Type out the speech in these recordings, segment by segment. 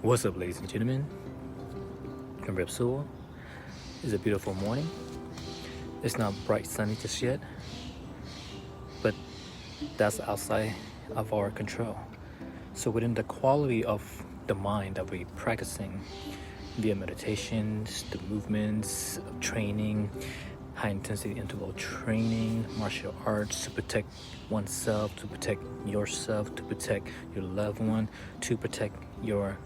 What's up, ladies and gentlemen? I'm Repsul. It's a beautiful morning. It's not bright sunny just yet, but that's outside of our control. So within the quality of the mind that we're practicing via meditations, the movements of training, high intensity interval training, martial arts to protect oneself, to protect yourself, to protect your loved one, to protect your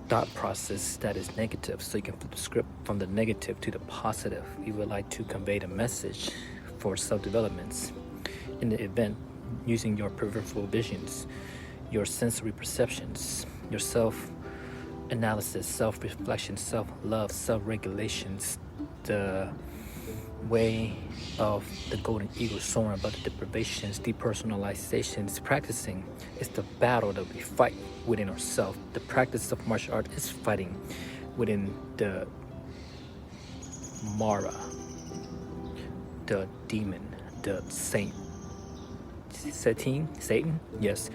thought process that is negative, so you can flip the script from the negative to the positive. We would like to convey the message for self-developments in the event using your peripheral visions, your sensory perceptions, your self-analysis, self-reflection, self-love, self-regulations, the way of the golden eagle soaring above the deprivations, depersonalizations. Practicing is the battle that we fight within ourselves. The practice of martial art is fighting within the Mara, the demon, the saint. Satan, yes.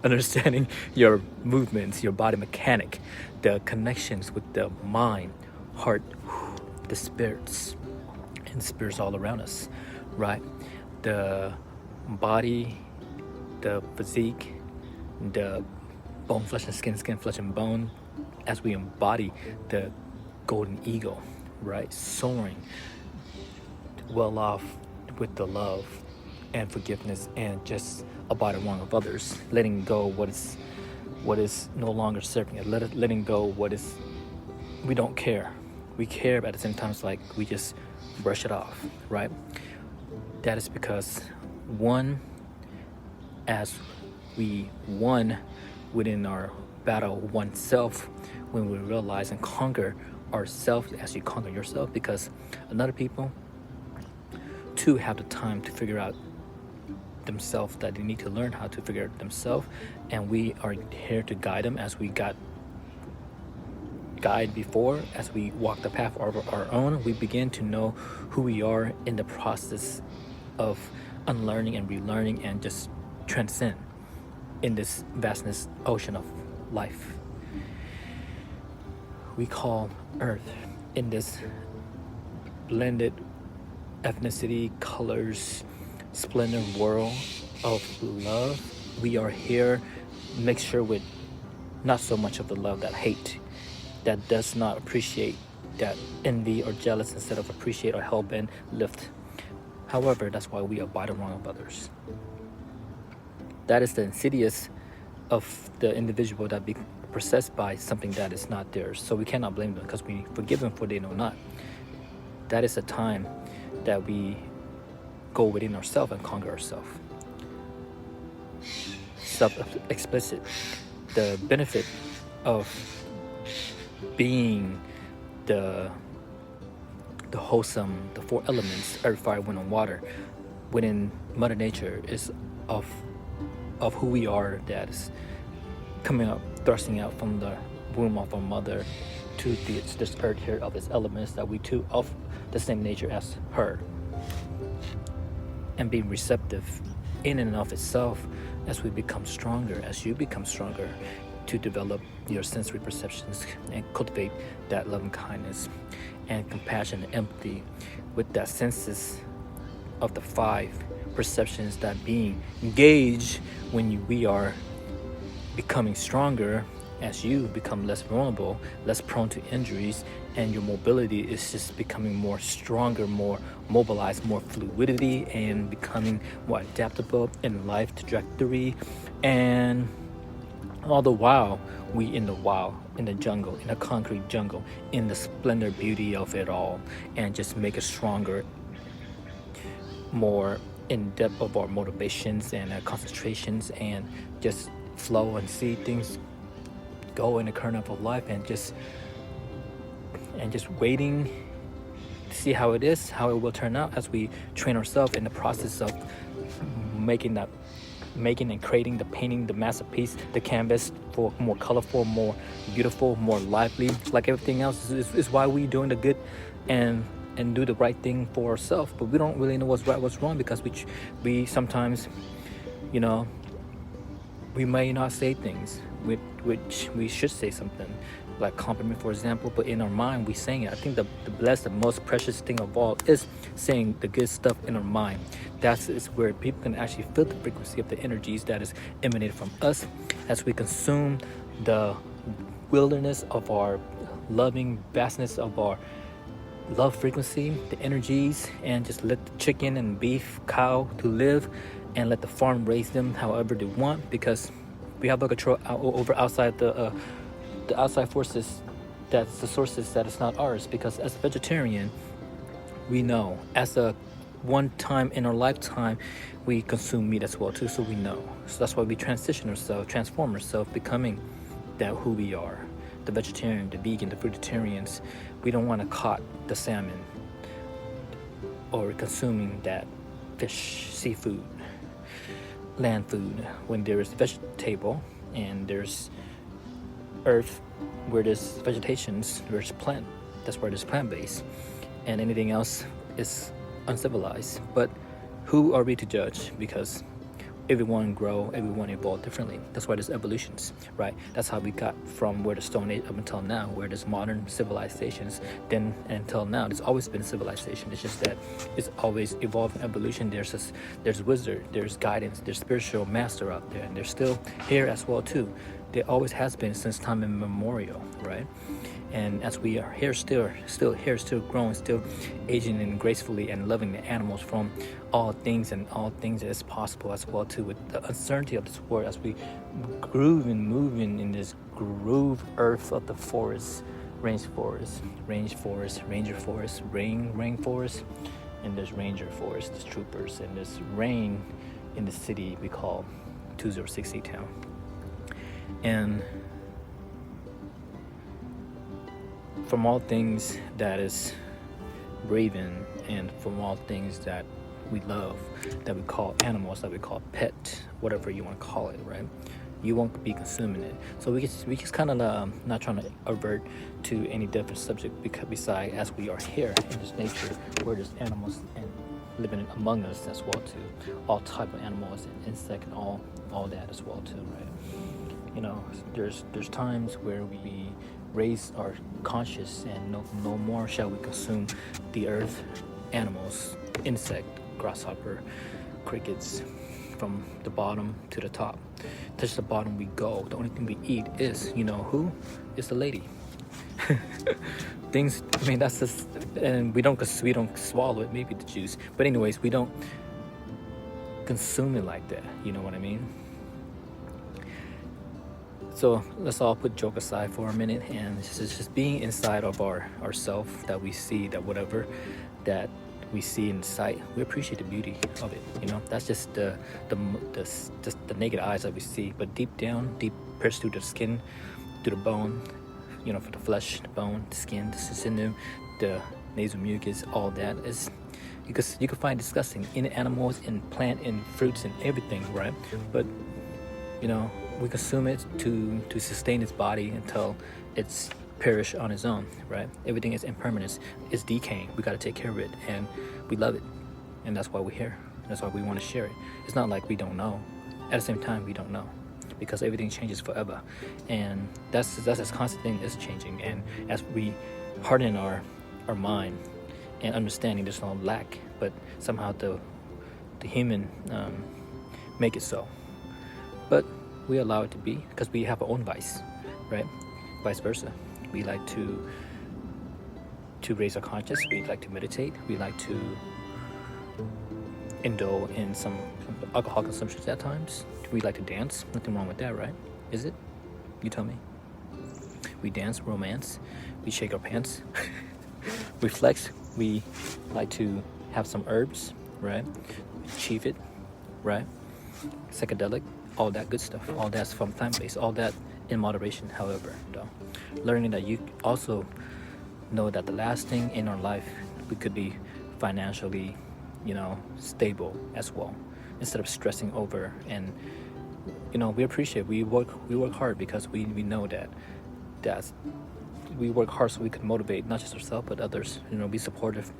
Understanding your movements, your body mechanic, the connections with the mind, heart, the spirits, and spirits all around us, right? The body, the physique, the bone, flesh, and skin, skin, flesh, and bone, as we embody the golden eagle, right? Soaring well off with the love and forgiveness and just abiding wrong of others, letting go what is no longer serving it, letting go what is, we don't care. We care, but at the same time it's like we just brush it off, right? That is because as we won within our battle oneself, when we realize and conquer ourselves as you conquer yourself, because another people too have the time to figure out themselves, that they need to learn how to figure out themselves, and we are here to guide them as we got guide before. As we walk the path of our own, we begin to know who we are in the process of unlearning and relearning and just transcend in this vastness ocean of life we call Earth. In this blended ethnicity, colors, splendid world of love, we are here mixture with not so much of the love that hate, that does not appreciate, that envy or jealous instead of appreciate or help and lift. However, that's why we abide the wrong of others. That is the insidious of the individual that be possessed by something that is not theirs. So we cannot blame them because we forgive them for they know not. That is a time that we go within ourselves and conquer ourselves. Self-explicit. The benefit of being the wholesome, the four elements, earth, fire, wind, and water, within Mother Nature is of who we are, that is coming up, thrusting out from the womb of our mother to this earth here of its elements, that we too of the same nature as her, and being receptive in and of itself as we become stronger, as you become stronger, to develop your sensory perceptions and cultivate that love and kindness and compassion and empathy with that senses of the five perceptions that being engaged when we are becoming stronger, as you become less vulnerable, less prone to injuries, and your mobility is just becoming more stronger, more mobilized, more fluidity, and becoming more adaptable in life trajectory. And all the while, we in the jungle, in the concrete jungle, in the splendor beauty of it all, and just make it stronger, more in depth of our motivations and our concentrations, and just flow and see things go in the current of life, and just waiting to see how it is, how it will turn out as we train ourselves in the process of making and creating the painting, the masterpiece, the canvas for more colorful, more beautiful, more lively. Like everything else is why we doing the good and do the right thing for ourselves, but we don't really know what's right, what's wrong, because we sometimes, we may not say things which we should say something like compliment, for example, but in our mind we saying it. I think the blessed, the most precious thing of all is saying the good stuff in our mind. That is where people can actually feel the frequency of the energies that is emanated from us as we consume the wilderness of our loving vastness of our love frequency, the energies, and just let the chicken and beef cow to live and let the farm raise them however they want, because we have no control over outside the outside forces. That's the sources that is not ours, because as a vegetarian we know as a one time in our lifetime we consume meat as well too, so we know. So that's why we transition ourselves, transform ourselves, becoming that who we are, the vegetarian, the vegan, the fruitarians. We don't want to caught the salmon or consuming that fish, seafood, land food, when there is vegetable and there's earth where there's vegetations, there's plant. That's where there's plant-based, and anything else is uncivilized. But who are we to judge? Because everyone grow, everyone evolve differently. That's why there's evolutions, right? That's how we got from where the Stone Age up until now, where there's modern civilizations. Then until now, there's always been civilization. It's just that it's always evolving evolution. There's wizard, there's guidance, there's spiritual master out there, and they're still here as well too. There always has been since time immemorial, right? And as we are here, still here, still growing, still aging and gracefully and loving the animals from all things and all things that is possible as well too, with the uncertainty of this world as we groove and moving in this groove earth of the forest, range forest, ranger forest, rain forest, and there's ranger forest, there's troopers, and there's rain in the city we call 206 town. And from all things that is breathing, and from all things that we love, that we call animals, that we call pet, whatever you want to call it, right? You won't be consuming it. So we just kind of not trying to avert to any different subject, because beside as we are here in this nature where there's animals and living among us as well too, all type of animals and insect and all that as well too, right? You know, there's times where we raise our conscious and no more shall we consume the earth, animals, insect, grasshopper, crickets, from the bottom to the top. Touch the bottom we go. The only thing we eat is, you know who? It's the lady. Things, I mean, that's just, and we don't swallow it, maybe the juice, but anyways, we don't consume it like that, you know what I mean? So let's all put joke aside for a minute, and just being inside of ourself, that we see that whatever that we see in sight, we appreciate the beauty of it. You know, that's just the naked eyes that we see. But deep down, deep pierced through the skin, through the bone, you know, for the flesh, the bone, the skin, the sinew, the nasal mucus, all that is, because you can find disgusting in animals, in plant, in fruits, and everything, right? But you know, we consume it to sustain its body until it's perish on its own, right? Everything is impermanence, it's decaying. We got to take care of it, and we love it, and that's why we're here. That's why we want to share it. It's not like we don't know. At the same time, we don't know, because everything changes forever, and that's this constant thing is changing. And as we harden our mind and understanding, there's no lack, but somehow the human make it so. But we allow it to be, because we have our own vice, right? Vice versa. We like to raise our conscious. We like to meditate. We like to indulge in some alcohol consumptions at times. We like to dance. Nothing wrong with that, right? Is it? You tell me. We dance, romance. We shake our pants. We flex. We like to have some herbs, right? Achieve it, right? Psychedelic. All that good stuff, all that's from plant-based, all that in moderation. However, though, learning that you also know that the last thing in our life, we could be financially, you know, stable as well, instead of stressing over. And you know, we appreciate, we work hard, because we know that we work hard so we can motivate not just ourselves but others, you know, be supportive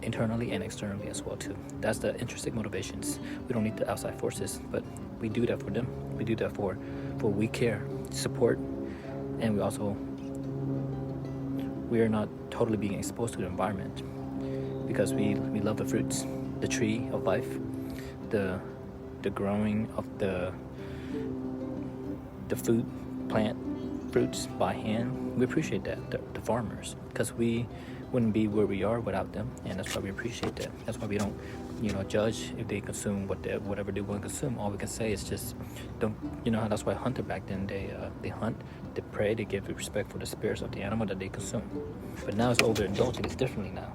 internally and externally as well too. That's the intrinsic motivations. We don't need the outside forces, but we do that for them. We do that for we care, support, and we are not totally being exposed to the environment because we love the fruits, the tree of life, the growing of the food plant fruits by hand. We appreciate that, the farmers, because we wouldn't be where we are without them, and that's why we appreciate that. That's why we don't judge if they consume whatever they want to consume. All we can say is just don't, that's why hunter back then, they hunt, they pray, they give respect for the spirits of the animal that they consume. But now it's overindulging. It's differently now.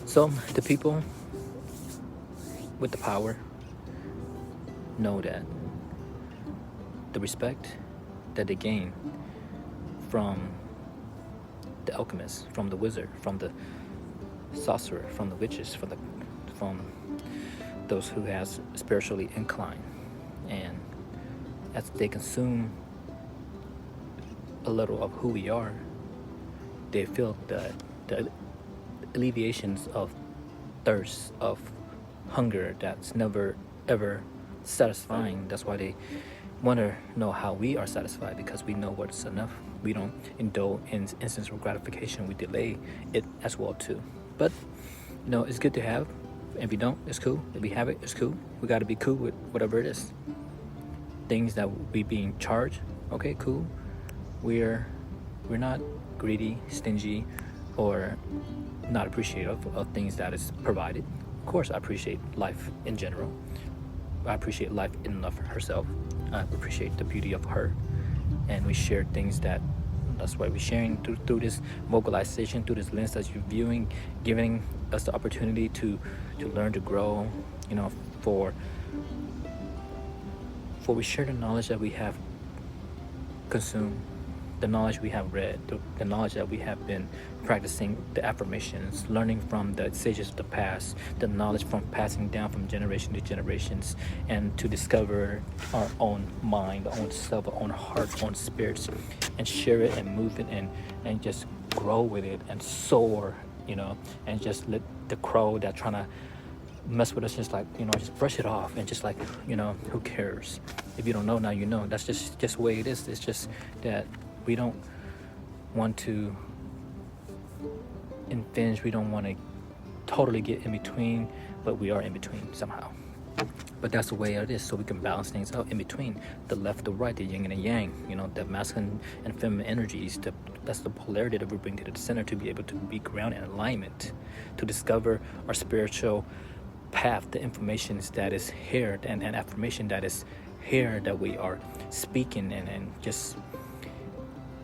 So the people with the power know that the respect that they gain from the alchemist, from the wizard, from the sorcerer, from the witches, from those who has spiritually inclined, and as they consume a little of who we are, they feel the alleviations of thirst, of hunger that's never ever satisfying. That's why they want to know how we are satisfied, because we know what's enough. We don't indulge in instance of gratification. We delay it as well too. But it's good to have. If we don't, it's cool. If we have it, it's cool. We got to be cool with whatever it is. Things that we being charged, okay, cool. We're not greedy, stingy, or not appreciative of things that is provided. Of course, I appreciate life in general. I appreciate life in and of herself. I appreciate the beauty of her, and we share things that's why we're sharing through this vocalization, through this lens that you're viewing, giving us the opportunity to learn, to grow, for we share the knowledge that we have consumed, the knowledge we have read, the knowledge that we have been practicing, the affirmations, learning from the sages of the past, the knowledge from passing down from generation to generations, and to discover our own mind, our own self, our own heart, our own spirits, and share it and move it and just grow with it and soar, and just let the crow that trying to mess with us just just brush it off, and just who cares? If you don't know, now you know. That's just the way it is. It's just that we don't want to infringe. We don't want to totally get in between, but we are in between somehow. But that's the way it is, so we can balance things out in between, the left, the right, the yin and the yang, the masculine and feminine energies. That's the polarity that we bring to the center, to be able to be grounded in alignment, to discover our spiritual path, the information that is here, and affirmation that is here, that we are speaking and just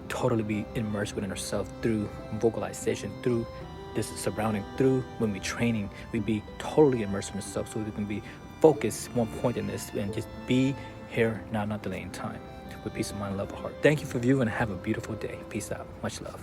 totally be immersed within ourselves through vocalization, through this surrounding, through when we're training, we be totally immersed in ourselves, so we can be focused, one point in this, and just be here now, not delaying time, with peace of mind, love of heart. Thank you for viewing, and have a beautiful day. Peace out. Much love.